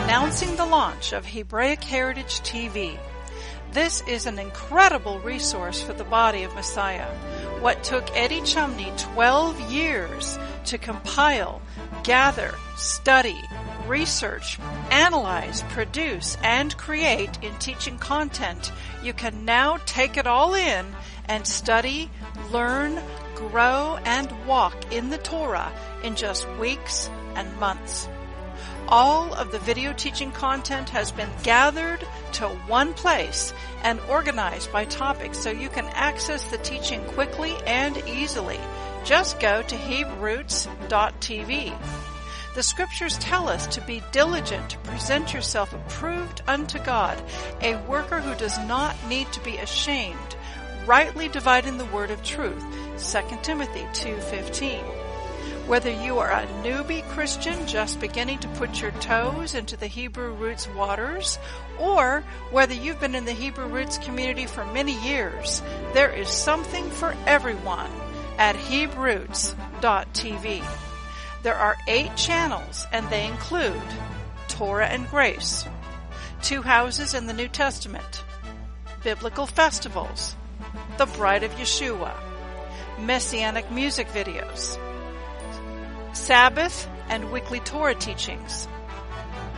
announcing the launch of Hebraic Heritage TV. This is an incredible resource for the body of Messiah. What took Eddie Chumney 12 years to compile, gather, study, research, analyze, produce, and create in teaching content, you can now take it all in and study, learn, grow, and walk in the Torah in just weeks and months. All of the video teaching content has been gathered to one place and organized by topic so you can access the teaching quickly and easily. Just go to Hebraic.tv. The scriptures tell us to be diligent to present yourself approved unto God, a worker who does not need to be ashamed, rightly dividing the word of truth, 2 Timothy 2:15. Whether you are a newbie Christian just beginning to put your toes into the Hebrew roots waters, or whether you've been in the Hebrew roots community for many years, there is something for everyone at Hebraic.tv. There are 8 channels, and they include Torah and Grace, 2 Houses in the New Testament, Biblical Festivals, The Bride of Yeshua, Messianic music videos, Sabbath and Weekly Torah teachings,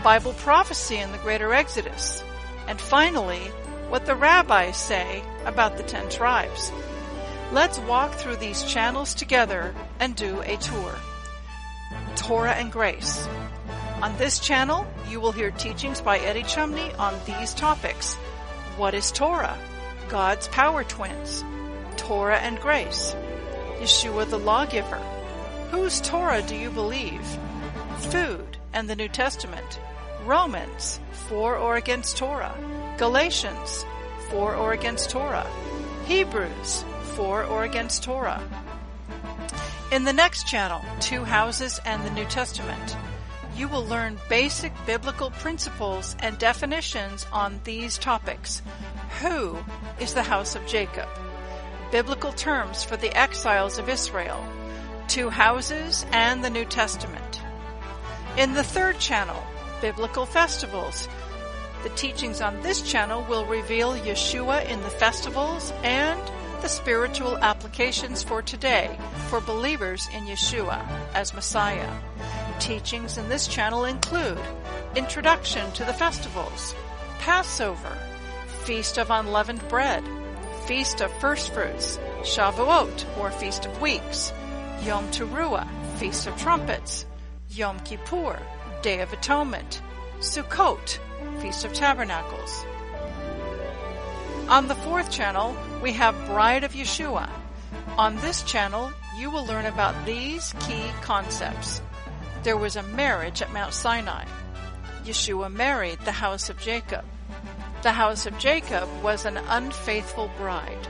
Bible prophecy in the Greater Exodus, and finally, what the Rabbis say about the 10 tribes. Let's walk through these channels together and do a tour. Torah and Grace. On this channel, you will hear teachings by Eddie Chumney on these topics. What is Torah? God's power twins. Torah and Grace. Yeshua the lawgiver. Whose Torah do you believe? Food and the New Testament. Romans, for or against Torah. Galatians, for or against Torah. Hebrews, for or against Torah. In the next channel, 2 Houses and the New Testament, you will learn basic biblical principles and definitions on these topics. Who is the house of Jacob? Biblical terms for the exiles of Israel. 2 Houses and the New Testament. In the third channel, Biblical Festivals, the teachings on this channel will reveal Yeshua in the festivals and the spiritual applications for today for believers in Yeshua as Messiah. Teachings in this channel include Introduction to the Festivals, Passover, Feast of Unleavened Bread, Feast of First Fruits, Shavuot or Feast of Weeks, Yom Teruah, Feast of Trumpets, Yom Kippur, Day of Atonement, Sukkot, Feast of Tabernacles. On the fourth channel, we have Bride of Yeshua. On this channel, you will learn about these key concepts. There was a marriage at Mount Sinai. Yeshua married the house of Jacob. The house of Jacob was an unfaithful bride.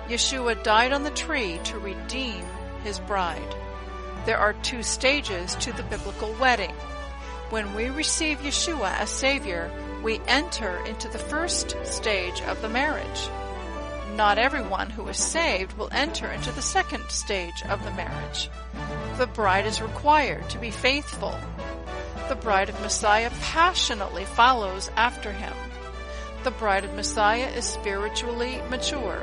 Yeshua died on the tree to redeem his bride. There are 2 stages to the biblical wedding. When we receive Yeshua as Savior, we enter into the first stage of the marriage. Not everyone who is saved will enter into the second stage of the marriage. The bride is required to be faithful. The bride of Messiah passionately follows after him. The bride of Messiah is spiritually mature.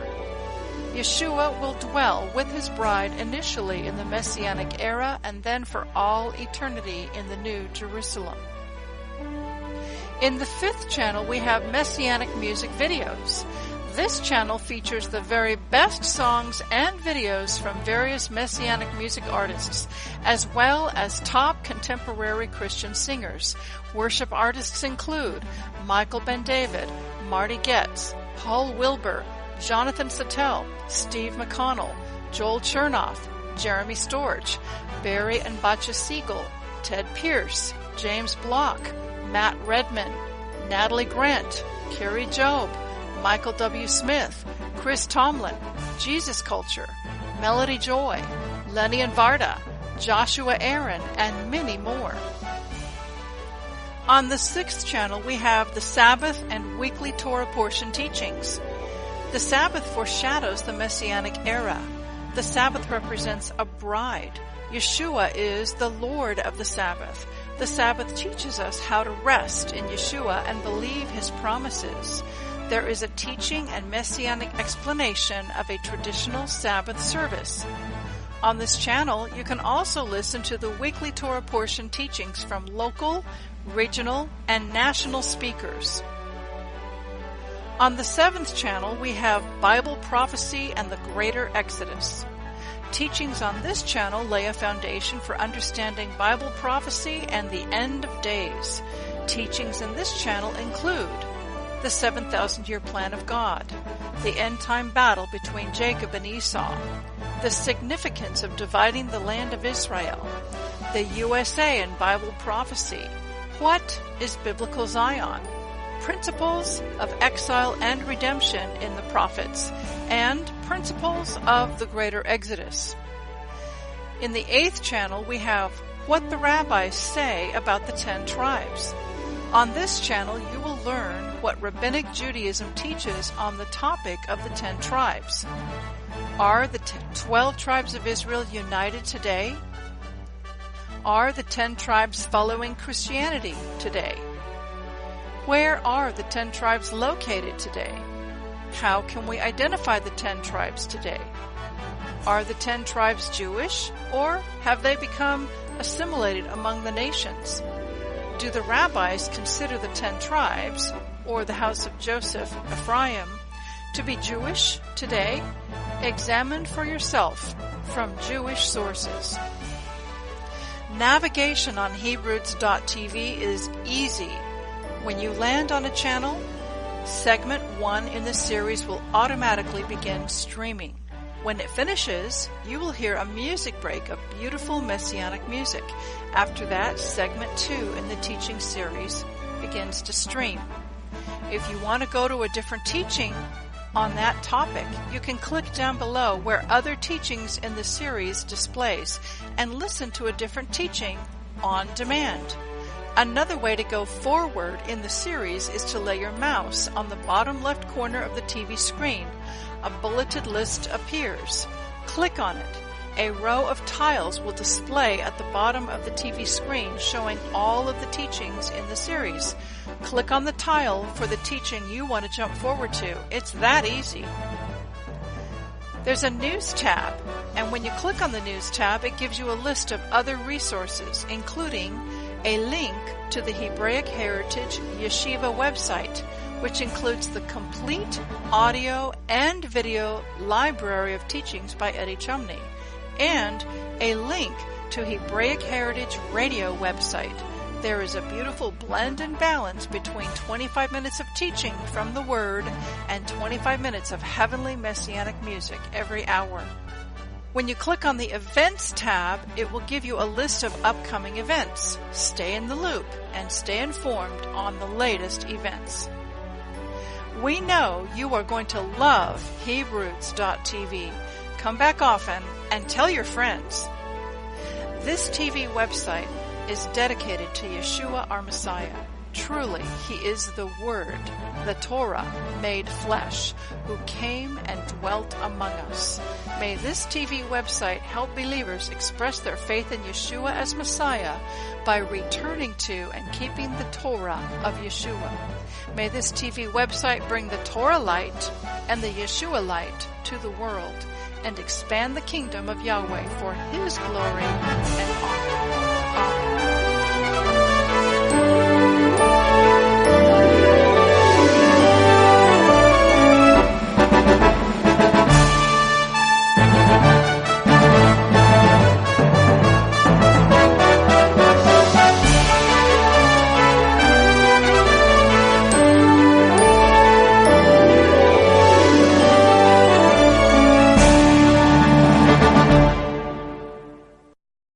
Yeshua will dwell with his bride initially in the Messianic era and then for all eternity in the New Jerusalem. In the 5th channel, we have Messianic music videos. This channel features the very best songs and videos from various Messianic music artists, as well as top contemporary Christian singers. Worship artists include Michael Ben David, Marty Goetz, Paul Wilbur, Jonathan Sattel, Steve McConnell, Joel Chernoff, Jeremy Storch, Barry and Batcha Siegel, Ted Pierce, James Block, Matt Redman, Natalie Grant, Carrie Job, Michael W. Smith, Chris Tomlin, Jesus Culture, Melody Joy, Lenny and Varda, Joshua Aaron, and many more. On the 6th channel, we have the Sabbath and Weekly Torah portion teachings. The Sabbath foreshadows the Messianic era. The Sabbath represents a bride. Yeshua is the Lord of the Sabbath. The Sabbath teaches us how to rest in Yeshua and believe His promises. There is a teaching and Messianic explanation of a traditional Sabbath service. On this channel, you can also listen to the weekly Torah portion teachings from local, regional, and national speakers. On the 7th channel, we have Bible Prophecy and the Greater Exodus. Teachings on this channel lay a foundation for understanding Bible prophecy and the end of days. Teachings in this channel include the 7,000-year plan of God, the end-time battle between Jacob and Esau, the significance of dividing the land of Israel, the USA and Bible prophecy, what is biblical Zion, principles of exile and redemption in the prophets, and principles of the Greater Exodus. In the 8th channel, we have What the Rabbis Say About the 10 Tribes. On this channel, you will learn what Rabbinic Judaism teaches on the topic of the 10 tribes. Are the 12 tribes of Israel united today? Are the 10 tribes following Christianity today? Where are the 10 tribes located today? How can we identify the 10 tribes today? Are the 10 tribes Jewish, or have they become assimilated among the nations? Do the rabbis consider the 10 tribes, or the house of Joseph, Ephraim, to be Jewish today? Examine for yourself from Jewish sources. Navigation on Hebrews.tv is easy. When you land on a channel, segment 1 in the series will automatically begin streaming. When it finishes, you will hear a music break of beautiful Messianic music. After that, segment 2 in the teaching series begins to stream. If you want to go to a different teaching on that topic, you can click down below where other teachings in the series displays and listen to a different teaching on demand. Another way to go forward in the series is to lay your mouse on the bottom left corner of the TV screen. A bulleted list appears. Click on it. A row of tiles will display at the bottom of the TV screen showing all of the teachings in the series. Click on the tile for the teaching you want to jump forward to. It's that easy. There's a News tab, and when you click on the News tab, it gives you a list of other resources, including a link to the Hebraic Heritage Yeshiva website, which includes the complete audio and video library of teachings by Eddie Chumney, and a link to Hebraic Heritage Radio website. There is a beautiful blend and balance between 25 minutes of teaching from the Word and 25 minutes of heavenly Messianic music every hour. When you click on the Events tab, it will give you a list of upcoming events. Stay in the loop and stay informed on the latest events. We know you are going to love Hebrews.tv. Come back often and tell your friends. This TV website is dedicated to Yeshua, our Messiah. Truly, He is the Word, the Torah, made flesh, who came and dwelt among us. May this TV website help believers express their faith in Yeshua as Messiah by returning to and keeping the Torah of Yeshua. May this TV website bring the Torah light and the Yeshua light to the world and expand the kingdom of Yahweh for His glory and honor.